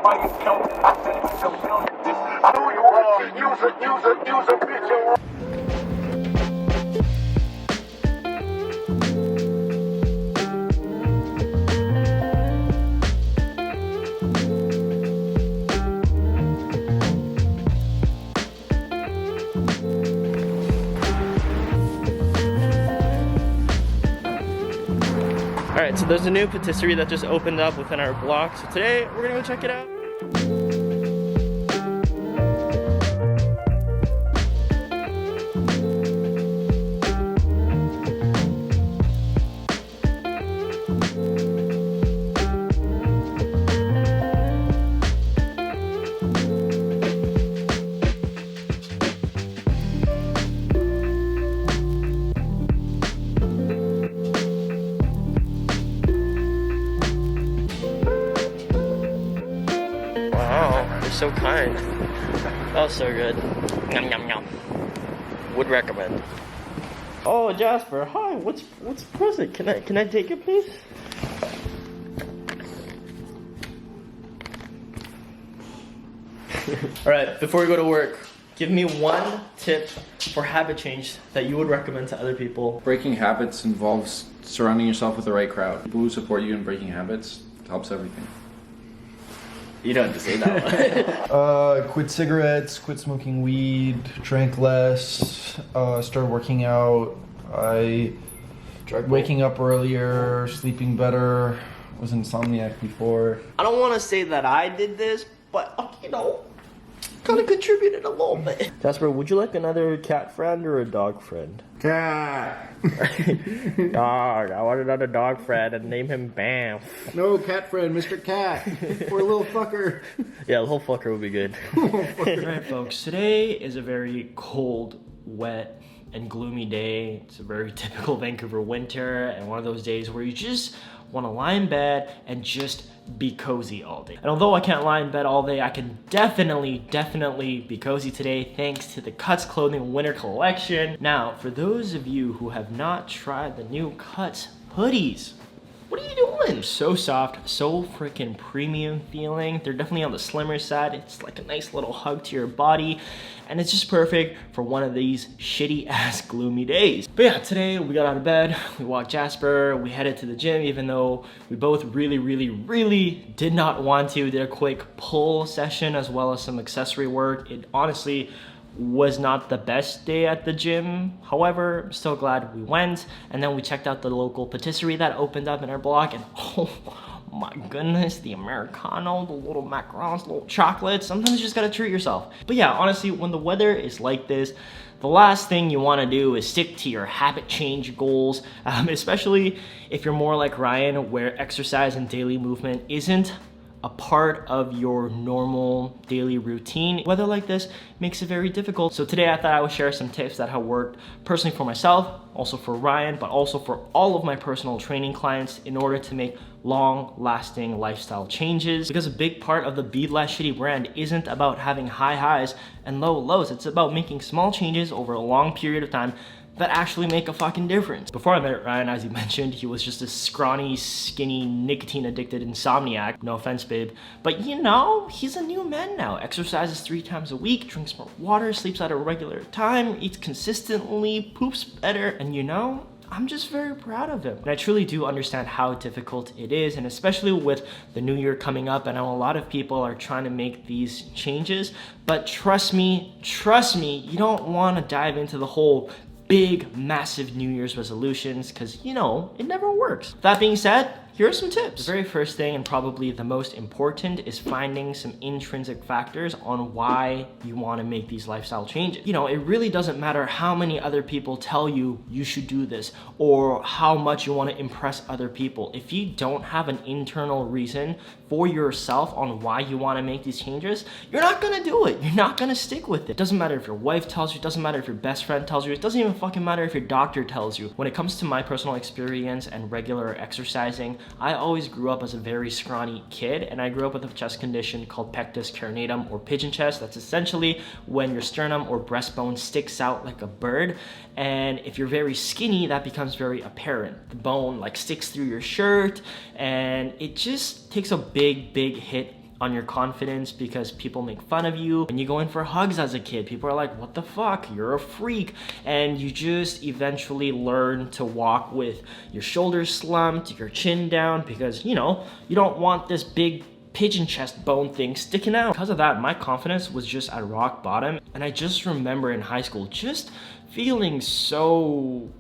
Alright, so there's a new patisserie that just opened up within our block. So today, we're gonna go check it out. So kind. That was so good. Yum yum yum. Would recommend. Oh, Jasper, hi. What's present? Can I take it, please? All right. Before we go to work, give me one tip for habit change that you would recommend to other people. Breaking habits involves surrounding yourself with the right crowd. People who support you in breaking habits helps everything. You don't have to say that one. Quit cigarettes, quit smoking weed, drank less, started working out. Waking up earlier, sleeping better, was insomniac before. I don't want to say that I did this, but you know, kind of contributed a little bit. Jasper, would you like another cat friend or a dog friend? Cat. Dog. I want another dog friend and name him Bam. No, cat friend, Mr. Cat. Or little fucker. Yeah, little fucker would be good. Alright, folks. Today is a very cold, wet, and gloomy day. It's a very typical Vancouver winter, and one of those days where you just want to lie in bed and just be cozy all day. And although I can't lie in bed all day, I can definitely be cozy today thanks to the Cuts Clothing winter collection. Now, for those of you who have not tried the new Cuts hoodies, what are you doing? So soft, so freaking premium feeling. They're definitely on the slimmer side. It's like a nice little hug to your body, and it's just perfect for one of these shitty ass gloomy days. But yeah, today we got out of bed, we walked Jasper, we headed to the gym, even though we both really did not want to. Did a quick pull session as well as some accessory work. It honestly was not the best day at the gym. However, I'm still glad we went. And then we checked out the local patisserie that opened up in our block, and oh my goodness, the Americano, the little macarons, little chocolates. Sometimes you just gotta treat yourself. But yeah, honestly, when the weather is like this, the last thing you want to do is stick to your habit change goals, especially if you're more like Ryan, where exercise and daily movement isn't a part of your normal daily routine. Weather like this makes it very difficult. So today I thought I would share some tips that have worked personally for myself, also for Ryan, but also for all of my personal training clients in order to make long-lasting lifestyle changes. Because a big part of the Be Less Shitty brand isn't about having high highs and low lows. It's about making small changes over a long period of time that actually make a fucking difference. Before I met Ryan, as you mentioned, he was just a scrawny, skinny, nicotine-addicted insomniac. No offense, babe. But you know, he's a new man now. Exercises 3 times a week, drinks more water, sleeps at a regular time, eats consistently, poops better, and you know, I'm just very proud of him. And I truly do understand how difficult it is, and especially with the new year coming up, I know a lot of people are trying to make these changes, but trust me, you don't want to dive into the whole big, massive New Year's resolutions, because, you know, it never works. That being said, here are some tips. The very first thing, and probably the most important, is finding some intrinsic factors on why you want to make these lifestyle changes. You know, it really doesn't matter how many other people tell you you should do this, or how much you want to impress other people. If you don't have an internal reason for yourself on why you want to make these changes, you're not gonna do it. You're not gonna stick with it. It doesn't matter if your wife tells you, it doesn't matter if your best friend tells you, it doesn't even fucking matter if your doctor tells you. When it comes to my personal experience and regular exercising, I always grew up as a very scrawny kid, and I grew up with a chest condition called pectus carinatum, or pigeon chest. That's essentially when your sternum or breastbone sticks out like a bird, and if you're very skinny, that becomes very apparent. The bone like sticks through your shirt, and it just takes a big hit on your confidence because people make fun of you. When you go in for hugs as a kid, people are like, what the fuck, you're a freak. And you just eventually learn to walk with your shoulders slumped, your chin down, because you know, you don't want this big pigeon chest bone thing sticking out. Because of that, my confidence was just at rock bottom. And I just remember in high school just feeling so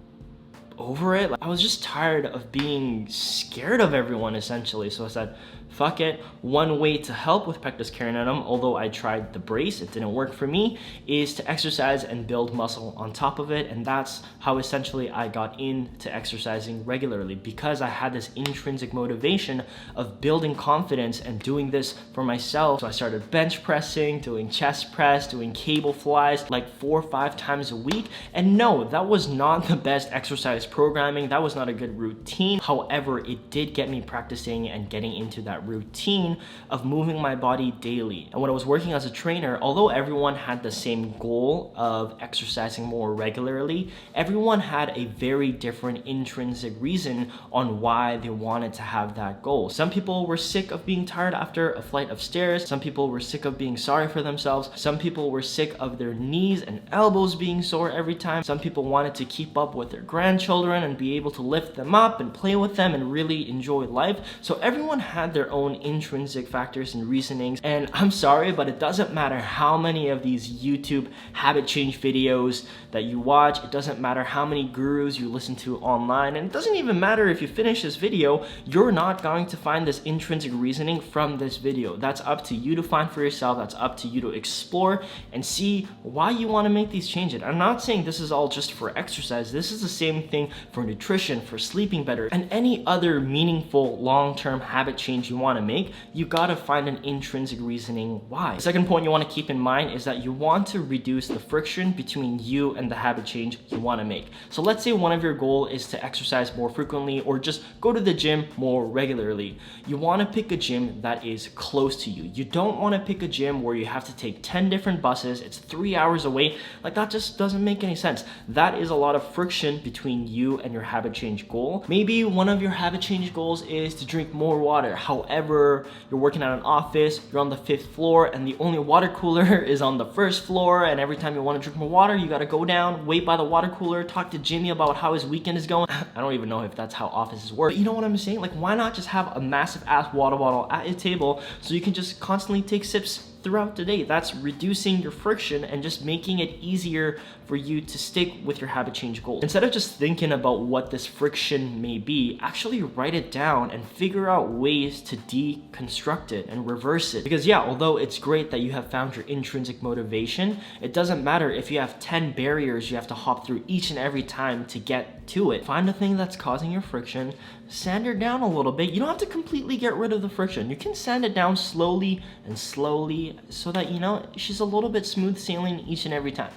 over it. Like, I was just tired of being scared of everyone essentially. So I said, fuck it. One way to help with pectus carinatum, although I tried the brace, it didn't work for me, is to exercise and build muscle on top of it. And that's how essentially I got into exercising regularly, because I had this intrinsic motivation of building confidence and doing this for myself. So I started bench pressing, doing chest press, doing cable flies like 4 or 5 times a week. And no, that was not the best exercise programming. That was not a good routine. However, it did get me practicing and getting into that routine of moving my body daily. And when I was working as a trainer, although everyone had the same goal of exercising more regularly, everyone had a very different intrinsic reason on why they wanted to have that goal. Some people were sick of being tired after a flight of stairs. Some people were sick of being sorry for themselves. Some people were sick of their knees and elbows being sore every time. Some people wanted to keep up with their grandchildren and be able to lift them up and play with them and really enjoy life. So everyone had their own intrinsic factors and reasonings. And I'm sorry, but it doesn't matter how many of these YouTube habit change videos that you watch. It doesn't matter how many gurus you listen to online. And it doesn't even matter if you finish this video, you're not going to find this intrinsic reasoning from this video. That's up to you to find for yourself. That's up to you to explore and see why you want to make these changes. I'm not saying this is all just for exercise. This is the same thing for nutrition, for sleeping better, and any other meaningful long-term habit change you want to make. You gotta find an intrinsic reasoning why. The second point you want to keep in mind is that you want to reduce the friction between you and the habit change you want to make. So let's say one of your goals is to exercise more frequently or just go to the gym more regularly. You want to pick a gym that is close to you. You don't want to pick a gym where you have to take 10 different buses, it's 3 hours away. Like, that just doesn't make any sense. That is a lot of friction between you and your habit change goal. Maybe one of your habit change goals is to drink more water. However, you're working at an office, you're on the 5th floor, and the only water cooler is on the 1st floor, and every time you want to drink more water, you gotta go down, wait by the water cooler, talk to Jimmy about how his weekend is going. I don't even know if that's how offices work, but you know what I'm saying? Like, why not just have a massive ass water bottle at your table so you can just constantly take sips throughout the day? That's reducing your friction and just making it easier for you to stick with your habit change goals. Instead of just thinking about what this friction may be, actually write it down and figure out ways to deconstruct it and reverse it. Because yeah, although it's great that you have found your intrinsic motivation, it doesn't matter if you have 10 barriers you have to hop through each and every time to get to it. Find a thing that's causing your friction, sand it down a little bit. You don't have to completely get rid of the friction. You can sand it down slowly and slowly so that, you know, she's a little bit smooth sailing each and every time.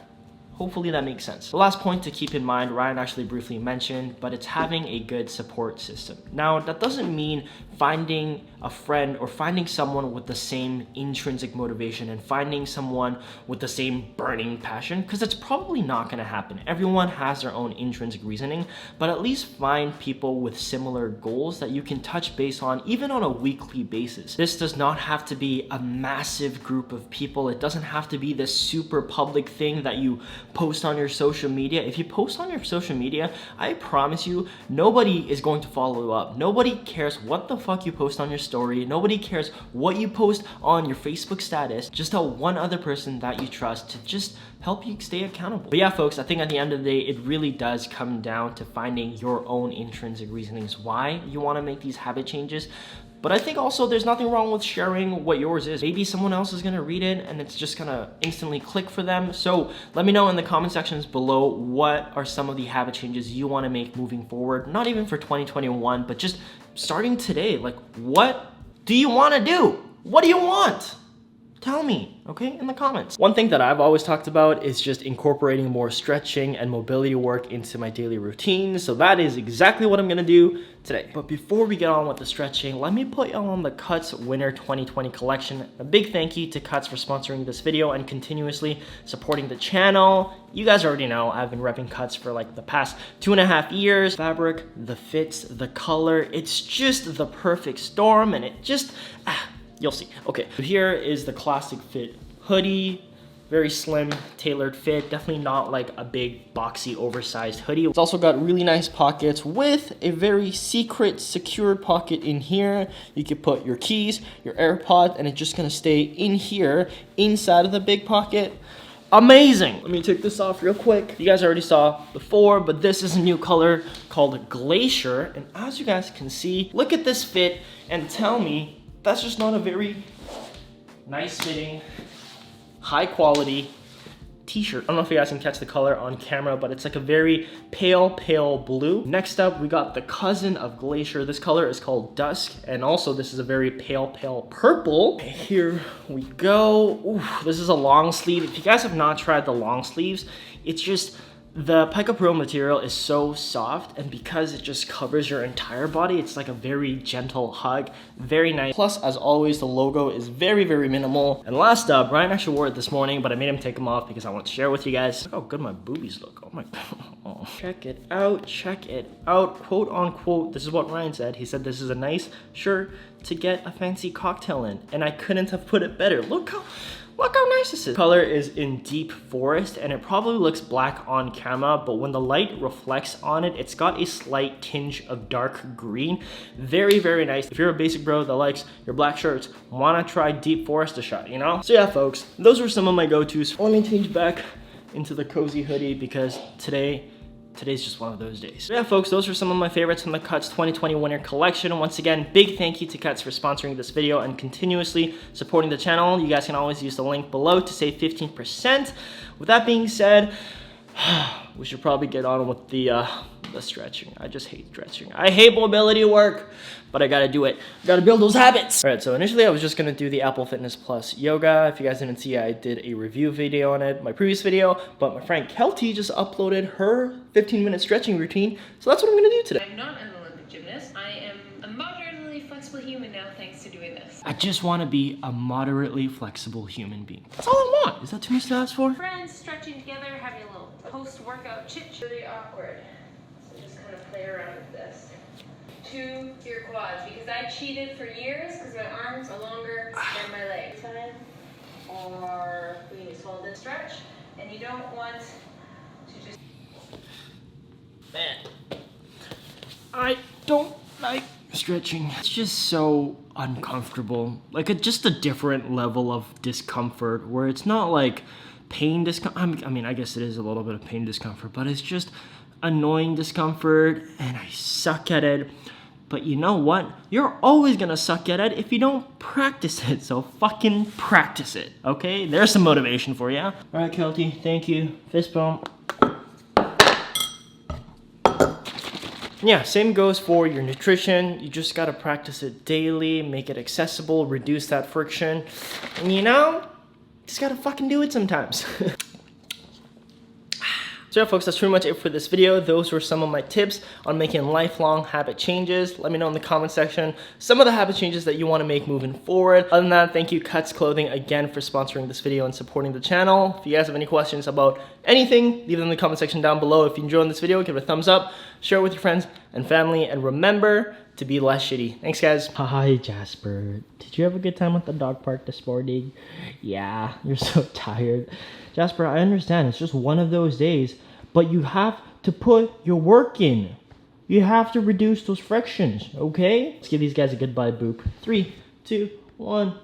Hopefully that makes sense. The last point to keep in mind, Ryan actually briefly mentioned, but it's having a good support system. Now, that doesn't mean finding a friend or finding someone with the same intrinsic motivation and finding someone with the same burning passion, because it's probably not going to happen. Everyone has their own intrinsic reasoning, but at least find people with similar goals that you can touch base on, even on a weekly basis. This does not have to be a massive group of people. It doesn't have to be this super public thing that you post on your social media. If you post on your social media, I promise you, nobody is going to follow up. Nobody cares what the fuck you post on your story. Nobody cares what you post on your Facebook status. Just tell one other person that you trust to just help you stay accountable. But yeah, folks, I think at the end of the day, it really does come down to finding your own intrinsic reasonings why you want to make these habit changes. But I think also there's nothing wrong with sharing what yours is. Maybe someone else is gonna read it and it's just gonna instantly click for them. So let me know in the comment sections below, what are some of the habit changes you wanna make moving forward? Not even for 2021, but just starting today. Like, what do you wanna do? What do you want? Tell me, okay, in the comments. One thing that I've always talked about is just incorporating more stretching and mobility work into my daily routine. So that is exactly what I'm gonna do today. But before we get on with the stretching, let me put you on the Cuts Winter 2020 collection. A big thank you to Cuts for sponsoring this video and continuously supporting the channel. You guys already know I've been repping Cuts for like the past 2.5 years. Fabric, the fits, the color, it's just the perfect storm, and it just, You'll see. Okay, here is the classic fit hoodie. Very slim, tailored fit. Definitely not like a big, boxy, oversized hoodie. It's also got really nice pockets with a very secret, secured pocket in here. You can put your keys, your AirPods, and it's just gonna stay in here, inside of the big pocket. Amazing. Let me take this off real quick. You guys already saw before, but this is a new color called Glacier. And as you guys can see, look at this fit and tell me that's just not a very nice fitting, high quality t-shirt. I don't know if you guys can catch the color on camera, but it's like a very pale blue. Next up, we got the cousin of Glacier. This color is called Dusk, and also this is a very pale purple. Here we go. Ooh, this is a long sleeve. If you guys have not tried the long sleeves, it's just, the Pica Pro material is so soft, and because it just covers your entire body, it's like a very gentle hug. Very nice. Plus, as always, the logo is very minimal. And last up, Ryan actually wore it this morning, but I made him take them off because I want to share with you guys. Look how good my boobies look. Oh my god. Oh. Check it out. Quote unquote, this is what Ryan said. He said this is a nice shirt to get a fancy cocktail in, and I couldn't have put it better. Look how nice this is. Color is in deep forest, and it probably looks black on camera, but when the light reflects on it, it's got a slight tinge of dark green. Very nice. If you're a basic bro that likes your black shirts, wanna try deep forest a shot, you know? So yeah, folks, those were some of my go-tos. Let me change back into the cozy hoodie because today's just one of those days. So yeah, folks, those are some of my favorites from the Cuts 2020 winter collection. Once again, big thank you to Cuts for sponsoring this video and continuously supporting the channel. You guys can always use the link below to save 15%. With that being said, we should probably get on with the stretching. I just hate stretching. I hate mobility work, but I gotta do it. Gotta build those habits. All right, so initially I was just gonna do the Apple Fitness Plus yoga. If you guys didn't see, I did a review video on it, my previous video, but my friend Kelty just uploaded her 15-minute stretching routine, so that's what I'm gonna do today. I'm not an Olympic gymnast. I am a moderately flexible human now thanks to doing this. I just wanna be a moderately flexible human being. That's all I want. Is that too much to ask for? Friends stretching together, having a little post-workout chit-chat. Really awkward. So just kind of play around with this. To your quads, because I cheated for years because my arms are longer than my legs. Time, or we just hold this stretch, and you don't want to just... Man, I don't like stretching. It's just so uncomfortable. Like just a different level of discomfort where it's not like pain discomfort. I mean, I guess it is a little bit of pain discomfort, but it's just annoying discomfort and I suck at it. But you know what? You're always gonna suck at it if you don't practice it. So fucking practice it, okay? There's some motivation for you. All right, Kelty, thank you. Fist bump. Yeah, same goes for your nutrition. You just gotta practice it daily, make it accessible, reduce that friction. And you know, just gotta fucking do it sometimes. So yeah, folks, that's pretty much it for this video. Those were some of my tips on making lifelong habit changes. Let me know in the comment section some of the habit changes that you want to make moving forward. Other than that, thank you Cuts Clothing again for sponsoring this video and supporting the channel. If you guys have any questions about anything, leave them in the comment section down below. If you enjoyed this video, give it a thumbs up, share it with your friends and family, and remember to be less shitty. Thanks, guys. Hi, Jasper. Did you have a good time at the dog park this morning? Yeah, you're so tired. Jasper, I understand. It's just one of those days, but you have to put your work in. You have to reduce those frictions, okay? Let's give these guys a goodbye boop. 3, 2, 1.